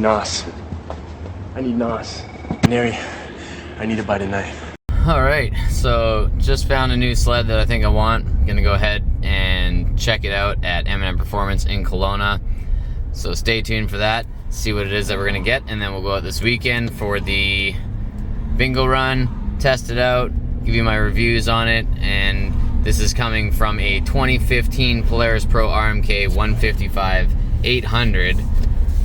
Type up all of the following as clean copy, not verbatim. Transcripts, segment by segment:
NOS. I need NOS. Neri, I need it by tonight. Alright, so just found a new sled that I think I want. I'm gonna go ahead and check it out at M&M Performance in Kelowna. So stay tuned for that, see what it is that we're gonna get, and then we'll go out this weekend for the bingo run, test it out, give you my reviews on it. And this is coming from a 2015 Polaris Pro RMK 155-800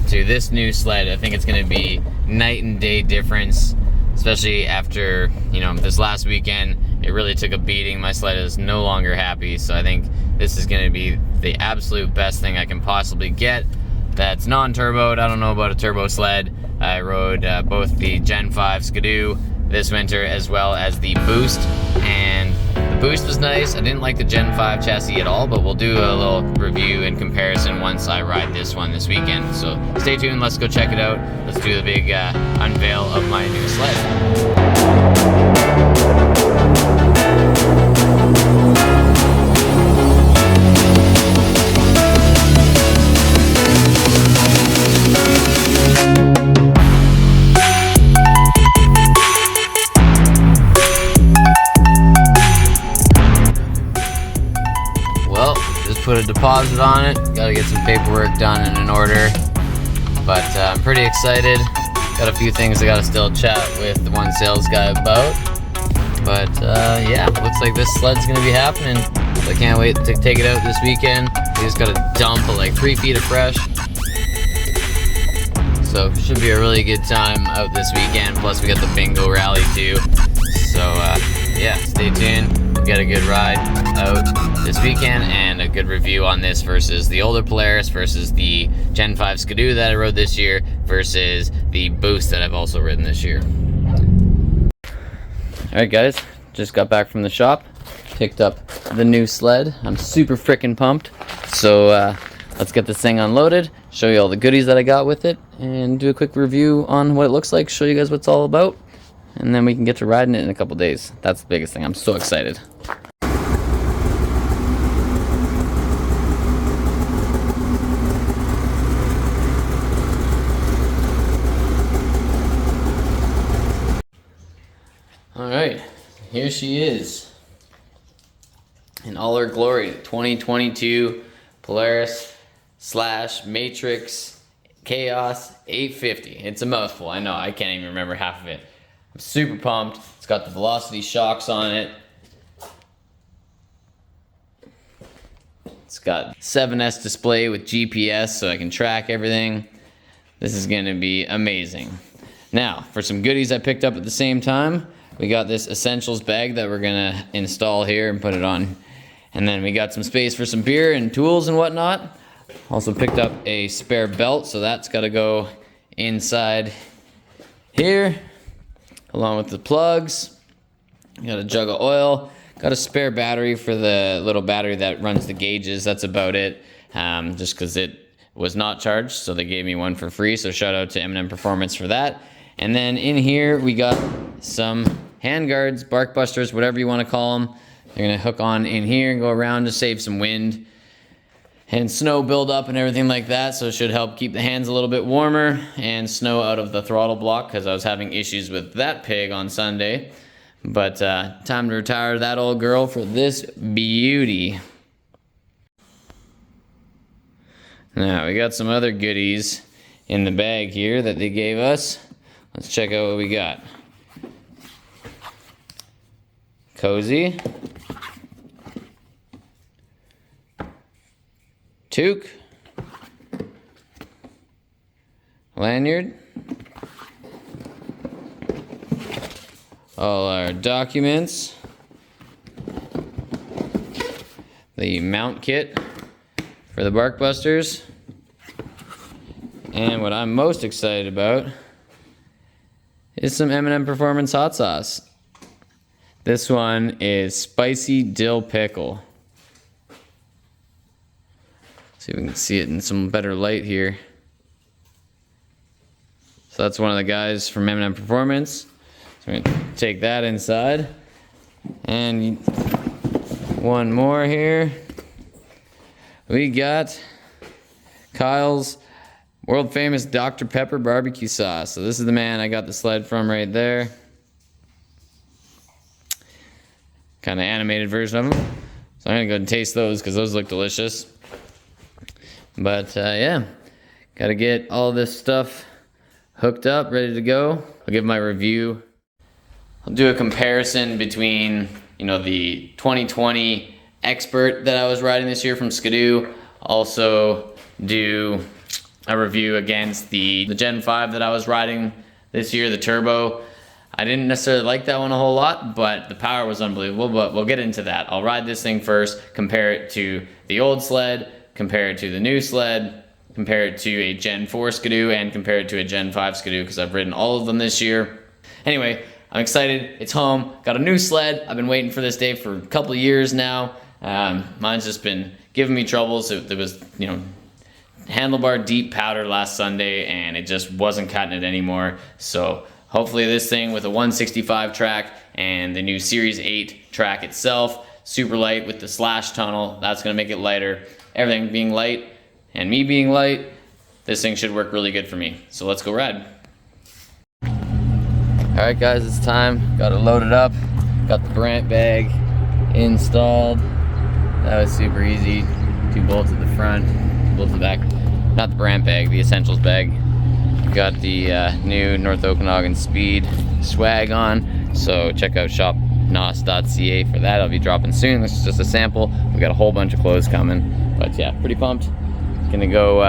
to this new sled. I think it's gonna be night and day difference, especially after, you know, this last weekend. It really took a beating. My sled is no longer happy, so I think this is gonna be the absolute best thing I can possibly get that's non-turboed. I don't know about a turbo sled. I rode both the Gen 5 SKIDOO this winter as well as the Boost, and the Boost was nice. I didn't like the Gen 5 chassis at all, but we'll do a little review and comparison once I ride this one this weekend. So stay tuned, let's go check it out. Let's do the big unveil of my new sled. Put a deposit on it, gotta get some paperwork done and in order, but I'm pretty excited. Got a few things I gotta still chat with the one sales guy about, but yeah, looks like this sled's gonna be happening. So I can't wait to take it out this weekend. We just gotta dump like 3 feet of fresh, so should be a really good time out this weekend. Plus we got the bingo rally too, so yeah, stay tuned. We got a good ride out this weekend and a good review on this versus the older Polaris, versus the Gen 5 SKIDOO that I rode this year, versus the Boost that I've also ridden this year. Alright guys, just got back from the shop, picked up the new sled. I'm super freaking pumped. So let's get this thing unloaded, show you all the goodies that I got with it, and do a quick review on what it looks like, show you guys what it's all about, and then we can get to riding it in a couple days. That's the biggest thing. I'm so excited. Alright, here she is in all her glory. 2022 Polaris Slash Matryx Khaos 850. It's a mouthful, I know, I can't even remember half of it. I'm super pumped. It's got the velocity shocks on it. It's got 7S display with GPS so I can track everything. This is gonna be amazing. Now, for some goodies I picked up at the same time, we got this essentials bag that we're gonna install here and put it on. And then we got some space for some beer and tools and whatnot. Also picked up a spare belt, so that's gotta go inside here, along with the plugs. Got a jug of oil. Got a spare battery for the little battery that runs the gauges. That's about it, just because it was not charged, so they gave me one for free, so shout out to M&M Performance for that. And then in here we got some hand guards, bark busters, whatever you want to call them. They're gonna hook on in here and go around to save some wind and snow buildup and everything like that, so it should help keep the hands a little bit warmer and snow out of the throttle block, because I was having issues with that pig on Sunday. But time to retire that old girl for this beauty. Now we got some other goodies in the bag here that they gave us. Let's check out what we got. Cozy. Toque. Lanyard. All our documents. The mount kit for the bark busters. And what I'm most excited about is some M&M Performance hot sauce. This one is spicy dill pickle. See if we can see it in some better light here. So that's one of the guys from M&M Performance. So we're gonna take that inside. And one more here. We got Kyle's World famous Dr. Pepper barbecue sauce. So this is the man I got the sled from right there. Kind of animated version of them. So I'm gonna go ahead and taste those because those look delicious. But yeah, gotta get all this stuff hooked up, ready to go. I'll give my review. I'll do a comparison between, you know, the 2020 Expert that I was riding this year from SKIDOO. Also do a review against the Gen 5 that I was riding this year, the Turbo. I didn't necessarily like that one a whole lot, but the power was unbelievable, but we'll get into that. I'll ride this thing first, compare it to the old sled, compare it to the new sled, compare it to a Gen 4 SKIDOO, and compare it to a Gen 5 SKIDOO, because I've ridden all of them this year. Anyway, I'm excited, it's home, got a new sled. I've been waiting for this day for a couple of years now. Mine's just been giving me troubles. There was, you know, handlebar deep powder last Sunday, and it just wasn't cutting it anymore. So hopefully this thing with a 165 track and the new Series 8 track itself, super light with the Slash tunnel, that's gonna make it lighter. Everything being light and me being light, this thing should work really good for me. So let's go ride. All right guys, it's time. Got it loaded up. Got the Brant bag installed. That was super easy. 2 bolts at the front, 2 bolts at the back. Not the Brant bag, the Essentials bag. Got the new North Okanagan Speed swag on. So check out shopnos.ca for that. I'll be dropping soon. This is just a sample. We got a whole bunch of clothes coming. But yeah, pretty pumped. Gonna go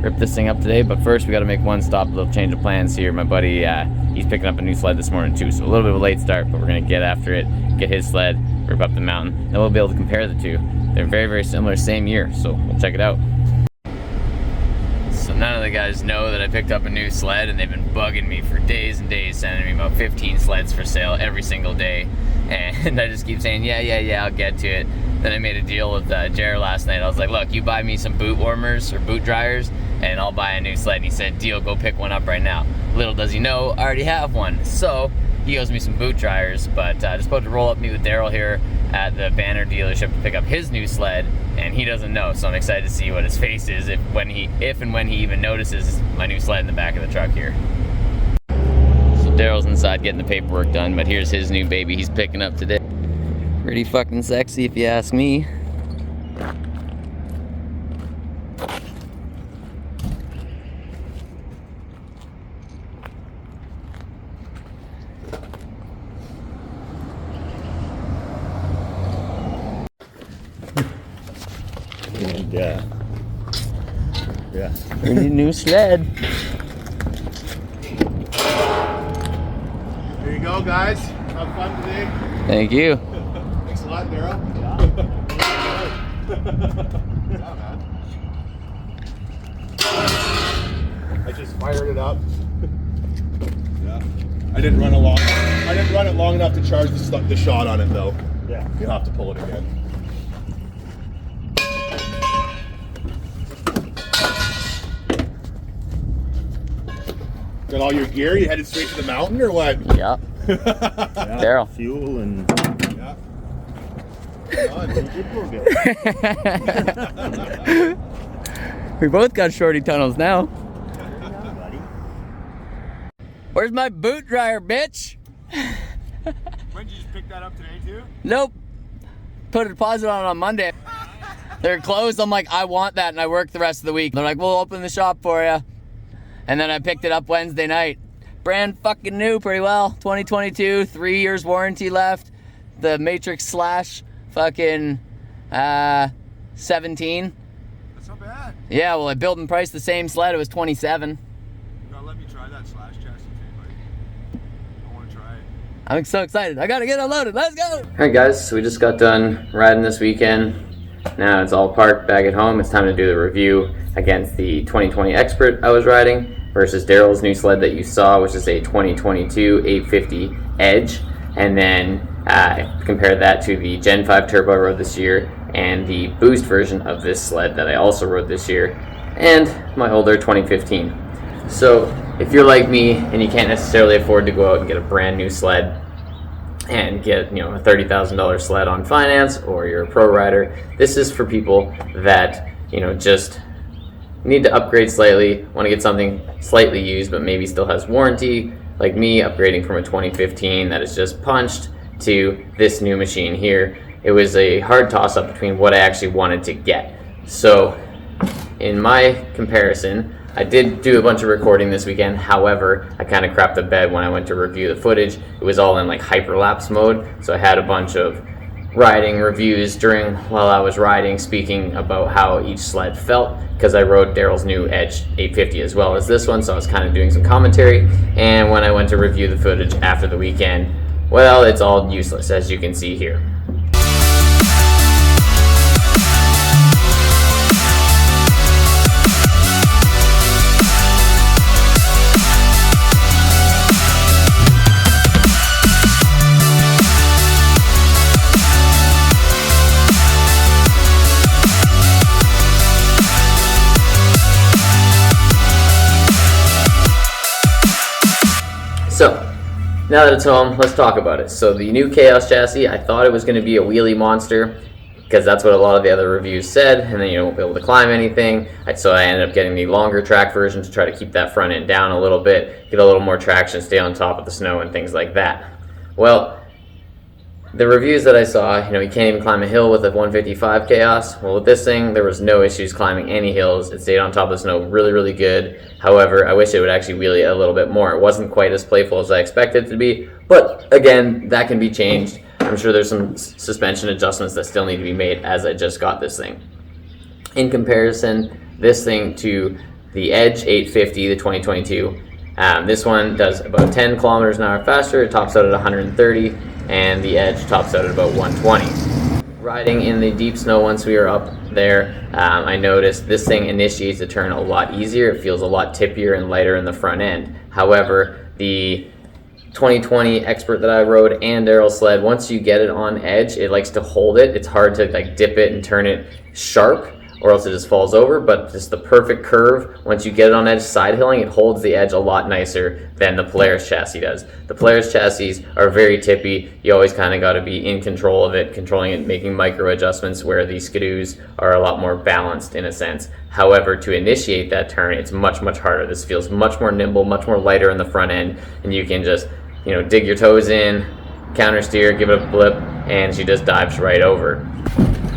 rip this thing up today, but first we got to make one stop, a little change of plans here. My buddy, he's picking up a new sled this morning too, so a little bit of a late start, but we're gonna get after it, get his sled, rip up the mountain, and we'll be able to compare the two. They're very, very similar, same year, so we'll check it out. So none of the guys know that I picked up a new sled, and they've been bugging me for days and days, sending me about 15 sleds for sale every single day, and I just keep saying, yeah, I'll get to it. Then I made a deal with Jared last night. I was like, look, you buy me some boot warmers or boot dryers, and I'll buy a new sled. And he said, deal, go pick one up right now. Little does he know, I already have one. So he owes me some boot dryers, but just about to roll up, meet with Daryl here at the Banner dealership to pick up his new sled, and he doesn't know. So I'm excited to see what his face is if and when he even notices my new sled in the back of the truck here. So Daryl's inside getting the paperwork done, but here's his new baby he's picking up today. Pretty fucking sexy if you ask me. And yeah. Pretty new sled. There you go, guys. Have fun today. Thank you. Thanks a lot, Daryl. Yeah, man. I just fired it up. Yeah. I didn't run it long enough to charge the shot on it though. Yeah. You'll have to pull it again. Got all your gear? You headed straight to the mountain or what? Yeah. Daryl. Fuel and Yeah. We both got shorty tunnels now. Where's my boot dryer, bitch? When did you just pick that up today too? Nope. Put a deposit on Monday. They're closed. I'm like, I want that, and I work the rest of the week. They're like, we'll open the shop for you. And then I picked it up Wednesday night. Brand fucking new, pretty well. 2022, 3 years warranty left. The Matryx Slash, fucking 17. That's not bad. Yeah, well, I built and priced the same sled. It was 27. You gotta let me try that Slash chassis thing, buddy. I wanna try it. I'm so excited. I gotta get unloaded. Let's go. All right, guys. So we just got done riding this weekend. Now it's all parked back at home. It's time to do the review against the 2020 Expert I was riding versus Daryl's new sled that you saw, which is a 2022 850 Edge. And then compare that to the Gen 5 Turbo I rode this year and the Boost version of this sled that I also rode this year, and my older 2015. So if you're like me and you can't necessarily afford to go out and get a brand new sled and get, you know, a $30,000 sled on finance, or you're a pro rider, this is for people that, you know, just you need to upgrade slightly, want to get something slightly used but maybe still has warranty, like me upgrading from a 2015 that is just punched to this new machine here, it was a hard toss-up between what I actually wanted to get. So in my comparison, I did do a bunch of recording this weekend. However, I kind of crapped the bed when I went to review the footage. It was all in like hyperlapse mode, so I had a bunch of riding reviews while I was riding, speaking about how each sled felt, because I rode Daryl's new Edge 850 as well as this one, so I was kind of doing some commentary. And when I went to review the footage after the weekend, well, it's all useless, as you can see here. So, now that it's home, let's talk about it. So the new Khaos chassis, I thought it was going to be a wheelie monster, because that's what a lot of the other reviews said, and then you won't be able to climb anything. So I ended up getting the longer track version to try to keep that front end down a little bit, get a little more traction, stay on top of the snow and things like that. Well, the reviews that I saw, you can't even climb a hill with a 155 Khaos. Well, with this thing, there was no issues climbing any hills. It stayed on top of the snow really, really good. However, I wish it would actually wheelie a little bit more. It wasn't quite as playful as I expected it to be, but again, that can be changed. I'm sure there's some suspension adjustments that still need to be made as I just got this thing. In comparison, this thing to the Edge 850, the 2022, this one does about 10 kilometers an hour faster. It tops out at 130, and the Edge tops out at about 120. Riding in the deep snow once we were up there, I noticed this thing initiates the turn a lot easier. It feels a lot tippier and lighter in the front end. However, the 2020 Expert that I rode and Daryl's sled, once you get it on edge, it likes to hold it. It's hard to like dip it and turn it sharp, or else it just falls over. But just the perfect curve, once you get it on edge side hilling, it holds the edge a lot nicer than the Polaris chassis does. The Polaris chassis are very tippy. You always kind of got to be in control of it, controlling it, making micro adjustments, where the SKIDOOs are a lot more balanced in a sense. However, to initiate that turn, it's much, much harder. This feels much more nimble, much more lighter in the front end, and you can just, dig your toes in, counter steer, give it a blip, and she just dives right over.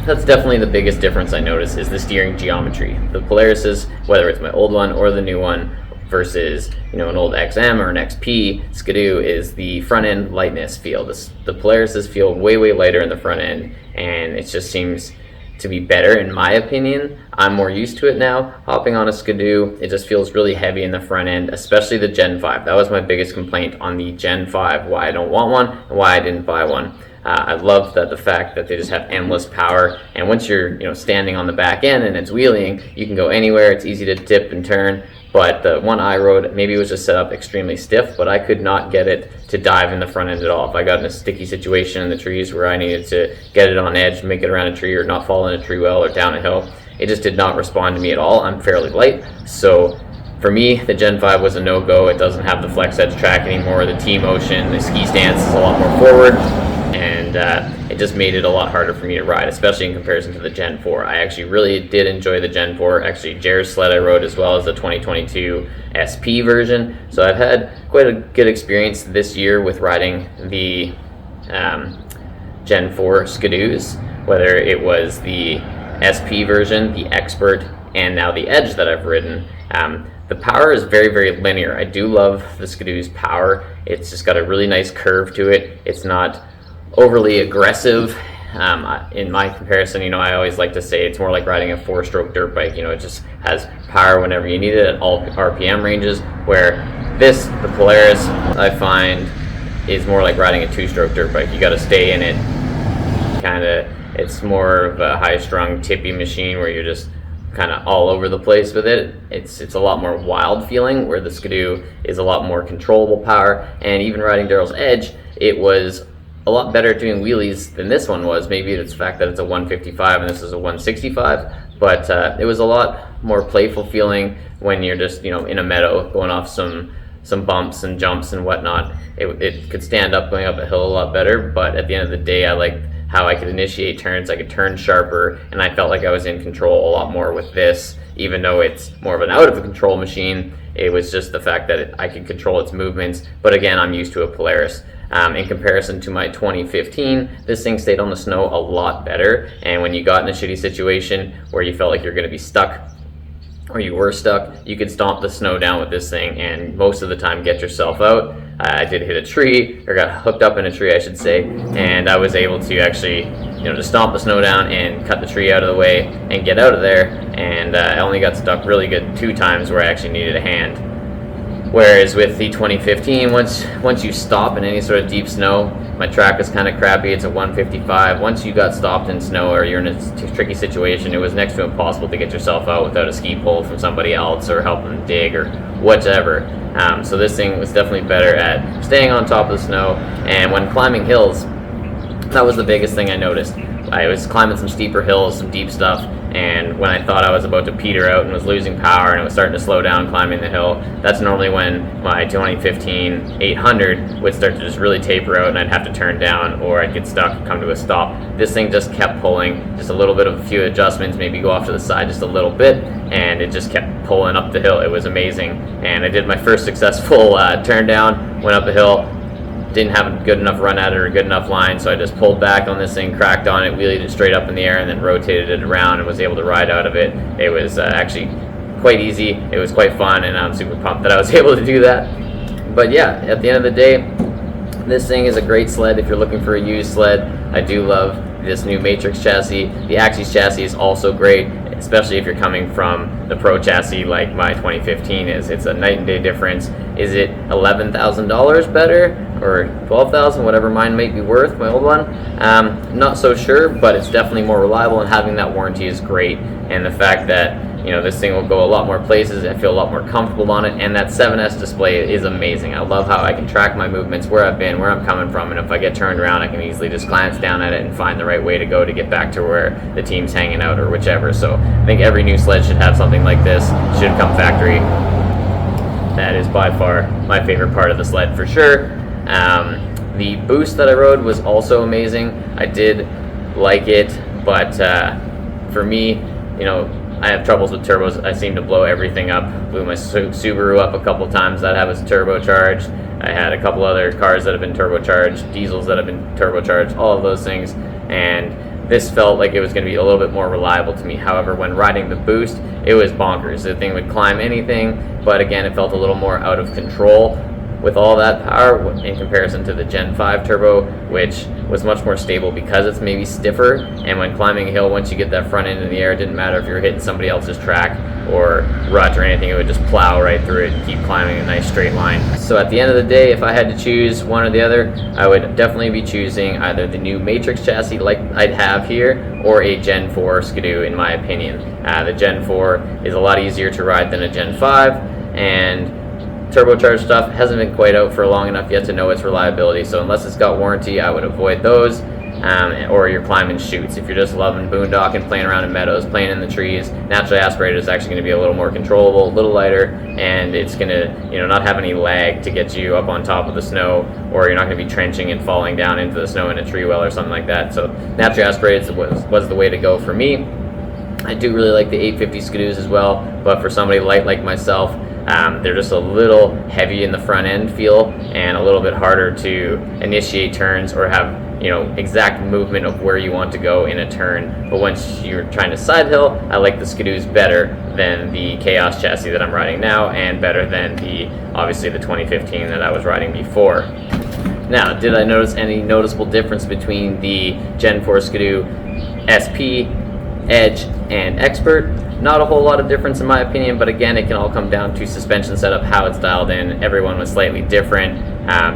That's definitely the biggest difference I notice, is the steering geometry. The Polaris's, whether it's my old one or the new one, versus an old XM or an XP, SKIDOO, is the front end lightness feel. The Polaris's feel way, way lighter in the front end, and it just seems to be better in my opinion. I'm more used to it now. Hopping on a SKIDOO, it just feels really heavy in the front end, especially the Gen 5. That was my biggest complaint on the Gen 5, why I don't want one and why I didn't buy one. I love the fact that they just have endless power, and once you're standing on the back end and it's wheeling, you can go anywhere. It's easy to dip and turn. But the one I rode, maybe it was just set up extremely stiff, but I could not get it to dive in the front end at all. If I got in a sticky situation in the trees where I needed to get it on edge, make it around a tree, or not fall in a tree well or down a hill, it just did not respond to me at all. I'm fairly light, so for me, the Gen 5 was a no-go. It doesn't have the flex edge track anymore. The T-motion, the ski stance is a lot more forward, and it just made it a lot harder for me to ride, especially in comparison to the Gen 4. I actually really did enjoy the Gen 4. Actually, Jared's sled I rode, as well as the 2022 SP version. So I've had quite a good experience this year with riding the Gen 4 SKIDOOs, whether it was the SP version, the Expert, and now the Edge that I've ridden. The power is very, very linear. I do love the SKIDOO's power. It's just got a really nice curve to it. It's not overly aggressive. In my comparison, I always like to say it's more like riding a 4-stroke dirt bike. It just has power whenever you need it at all RPM ranges, where the Polaris, I find, is more like riding a 2-stroke dirt bike. You got to stay in it. It's more of a high-strung, tippy machine where you're just kind of all over the place with it. It's a lot more wild feeling, where the SKIDOO is a lot more controllable power. And even riding Daryl's Edge, it was a lot better at doing wheelies than this one was. Maybe it's the fact that it's a 155 and this is a 165, but it was a lot more playful feeling when you're just in a meadow going off some bumps and jumps and whatnot. It could stand up going up a hill a lot better, but at the end of the day, I liked how I could initiate turns, I could turn sharper, and I felt like I was in control a lot more with this. Even though it's more of an out of control machine, it was just the fact that I could control its movements. But again, I'm used to a Polaris. In comparison to my 2015, this thing stayed on the snow a lot better. And when you got in a shitty situation where you felt like you're going to be stuck, or you were stuck, you could stomp the snow down with this thing and most of the time get yourself out. I did hit a tree, or got hooked up in a tree I should say, and I was able to actually, just stomp the snow down and cut the tree out of the way and get out of there. And I only got stuck really good 2 times where I actually needed a hand. Whereas with the 2015, once you stop in any sort of deep snow, my track is kind of crappy, it's a 155. Once you got stopped in snow or you're in a tricky situation, it was next to impossible to get yourself out without a ski pole from somebody else or helping them dig or whatever. So this thing was definitely better at staying on top of the snow. And when climbing hills, that was the biggest thing I noticed. I was climbing some steeper hills, some deep stuff, and when I thought I was about to peter out and was losing power and it was starting to slow down climbing the hill, that's normally when my 2015 800 would start to just really taper out and I'd have to turn down or I'd get stuck, come to a stop. This thing just kept pulling, just a little bit of a few adjustments, maybe go off to the side just a little bit, and it just kept pulling up the hill. It was amazing. And I did my first successful turn down, went up a hill, didn't have a good enough run at it or a good enough line, so I just pulled back on this thing, cracked on it, wheelied it straight up in the air, and then rotated it around and was able to ride out of it. It was actually quite easy, it was quite fun, and I'm super pumped that I was able to do that. But yeah, at the end of the day, this thing is a great sled if you're looking for a used sled. I do love this new Matryx chassis. The Axis chassis is also great, especially if you're coming from the Pro chassis like my 2015 is. It's a night and day difference. Is it $11,000 better or $12,000, whatever mine might be worth, my old one? Not so sure, but it's definitely more reliable, and having that warranty is great. And the fact that this thing will go a lot more places, I feel a lot more comfortable on it, and that 7S display is amazing. I love how I can track my movements, where I've been, where I'm coming from, and if I get turned around, I can easily just glance down at it and find the right way to go to get back to where the team's hanging out or whichever. So I think every new sled should have something like this. Should come factory. That is by far my favorite part of the sled for sure. The boost that I rode was also amazing. I did like it, but for me, I have troubles with turbos. I seem to blow everything up. Blew my Subaru up a couple times. That was turbocharged. I had a couple other cars that have been turbocharged, diesels that have been turbocharged, all of those things. And this felt like it was going to be a little bit more reliable to me. However, when riding the boost, it was bonkers. The thing would climb anything, but again, it felt a little more out of control with all that power in comparison to the Gen 5 turbo, which was much more stable because it's maybe stiffer. And when climbing a hill, once you get that front end in the air, it didn't matter if you were hitting somebody else's track or rut or anything, it would just plow right through it and keep climbing a nice straight line. So at the end of the day, if I had to choose one or the other, I would definitely be choosing either the new Matryx chassis like I'd have here or a Gen 4 SKIDOO, in my opinion. The Gen 4 is a lot easier to ride than a Gen 5, and turbocharged stuff hasn't been quite out for long enough yet to know its reliability, so unless it's got warranty, I would avoid those. Or you're climbing chutes. If you're just loving boondocking, playing around in meadows, playing in the trees, naturally aspirated is actually going to be a little more controllable, a little lighter, and it's going to not have any lag to get you up on top of the snow, or you're not going to be trenching and falling down into the snow in a tree well or something like that. So naturally aspirated was the way to go for me. I do really like the 850 SKIDOOs as well, but for somebody light like myself, they're just a little heavy in the front end feel and a little bit harder to initiate turns or have exact movement of where you want to go in a turn. But once you're trying to side hill, I like the SKIDOOs better than the Khaos chassis that I'm riding now, and better than obviously the 2015 that I was riding before. Now, did I notice any noticeable difference between the Gen 4 SKIDOO SP, Edge, and Expert? Not a whole lot of difference in my opinion, but again, it can all come down to suspension setup, how it's dialed in. Everyone was slightly different,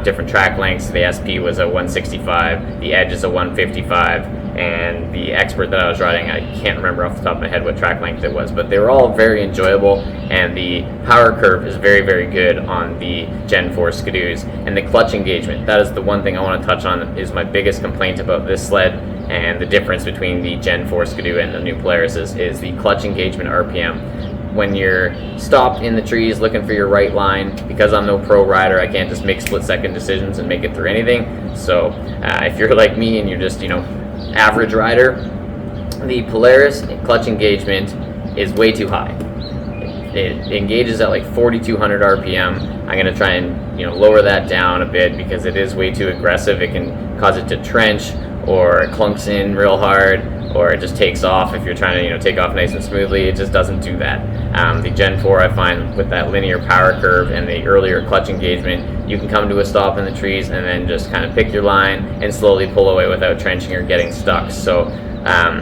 different track lengths. The SP was a 165, the Edge is a 155, and the Expert that I was riding, I can't remember off the top of my head what track length it was, but they were all very enjoyable, and the power curve is very, very good on the Gen 4 SKIDOOs. And the clutch engagement, that is the one thing I want to touch on, is my biggest complaint about this sled. And the difference between the Gen 4 SKIDOO and the new Polaris is the clutch engagement RPM. When you're stopped in the trees looking for your right line, because I'm no pro rider, I can't just make split-second decisions and make it through anything. So if you're like me and you're just average rider, the Polaris clutch engagement is way too high. It engages at like 4,200 RPM. I'm gonna try and lower that down a bit because it is way too aggressive. It can cause it to trench, or it clunks in real hard, or it just takes off if you're trying to take off nice and smoothly. It just doesn't do that. The Gen 4, I find, with that linear power curve and the earlier clutch engagement, you can come to a stop in the trees and then just kind of pick your line and slowly pull away without trenching or getting stuck. So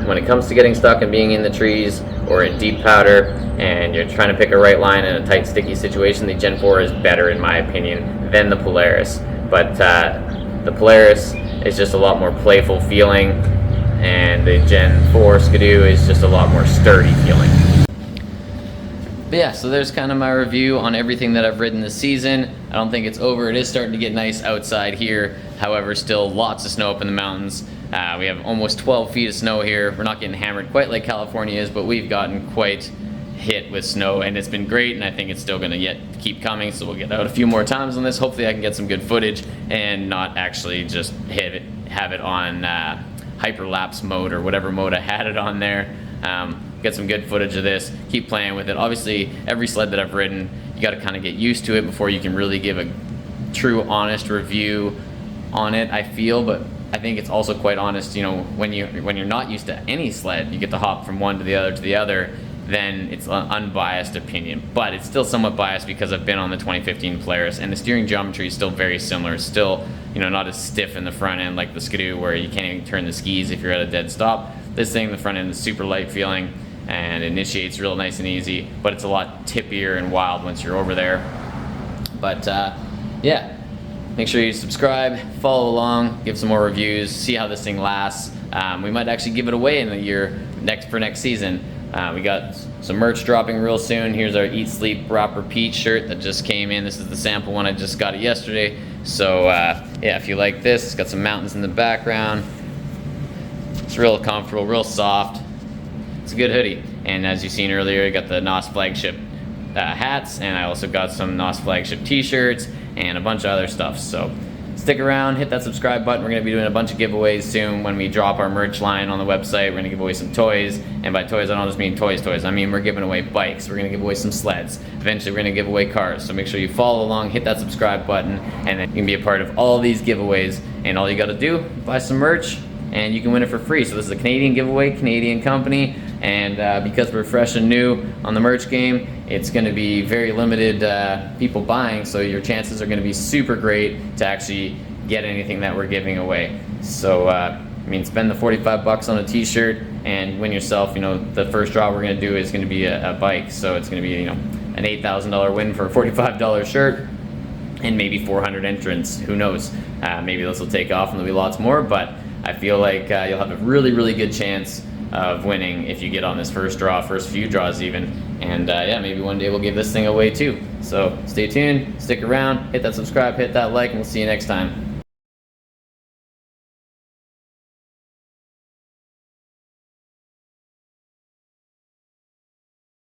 when it comes to getting stuck and being in the trees or in deep powder and you're trying to pick a right line in a tight, sticky situation, the Gen 4 is better, in my opinion, than the Polaris. But the Polaris is just a lot more playful feeling, and the Gen 4 SKIDOO is just a lot more sturdy feeling. But yeah, so there's kind of my review on everything that I've ridden this season. I don't think it's over. It is starting to get nice outside here. However, still lots of snow up in the mountains. We have almost 12 feet of snow here. We're not getting hammered quite like California is, but we've gotten quite hit with snow, and it's been great, and I think it's still gonna keep coming, so we'll get out a few more times on this. Hopefully I can get some good footage and not actually just have it on hyperlapse mode or whatever mode I had it on there. Get some good footage of this, keep playing with it. Obviously, every sled that I've ridden, you gotta kind of get used to it before you can really give a true, honest review on it, I feel. But I think it's also quite honest, when you're not used to any sled, you get to hop from one to the other, then it's an unbiased opinion. But it's still somewhat biased because I've been on the 2015 Polaris, and the steering geometry is still very similar. It's still, not as stiff in the front end like the SKIDOO, where you can't even turn the skis if you're at a dead stop. This thing, the front end is super light feeling and initiates real nice and easy, but it's a lot tippier and wild once you're over there. But yeah, make sure you subscribe, follow along, give some more reviews, see how this thing lasts. We might actually give it away in the year for next season. We got some merch dropping real soon. Here's our Eat, Sleep, Rap, Repeat shirt that just came in. This is the sample one. I just got it yesterday. So yeah, if you like this, it's got some mountains in the background. It's real comfortable, real soft. It's a good hoodie. And as you've seen earlier, I got the NOS flagship hats, and I also got some NOS flagship t-shirts and a bunch of other stuff. So stick around, hit that subscribe button. We're going to be doing a bunch of giveaways soon when we drop our merch line on the website. We're going to give away some toys, and by toys I don't just mean toys. I mean we're giving away bikes. We're going to give away some sleds. Eventually we're going to give away cars. So make sure you follow along, hit that subscribe button, and then you can be a part of all these giveaways. And all you got to do, buy some merch, and you can win it for free. So this is a Canadian giveaway, Canadian company, and because we're fresh and new on the merch game, it's going to be very limited people buying, so your chances are going to be super great to actually get anything that we're giving away. So spend the 45 bucks on a t-shirt and win yourself, the first draw we're going to do is going to be a bike. So it's going to be, an $8,000 win for a $45 shirt and maybe 400 entrants. Who knows? Maybe this will take off and there'll be lots more, but I feel like you'll have a really, really good chance of winning if you get on this first few draws even. And yeah, maybe one day we'll give this thing away too. So stay tuned, stick around, hit that subscribe, hit that like, and we'll see you next time.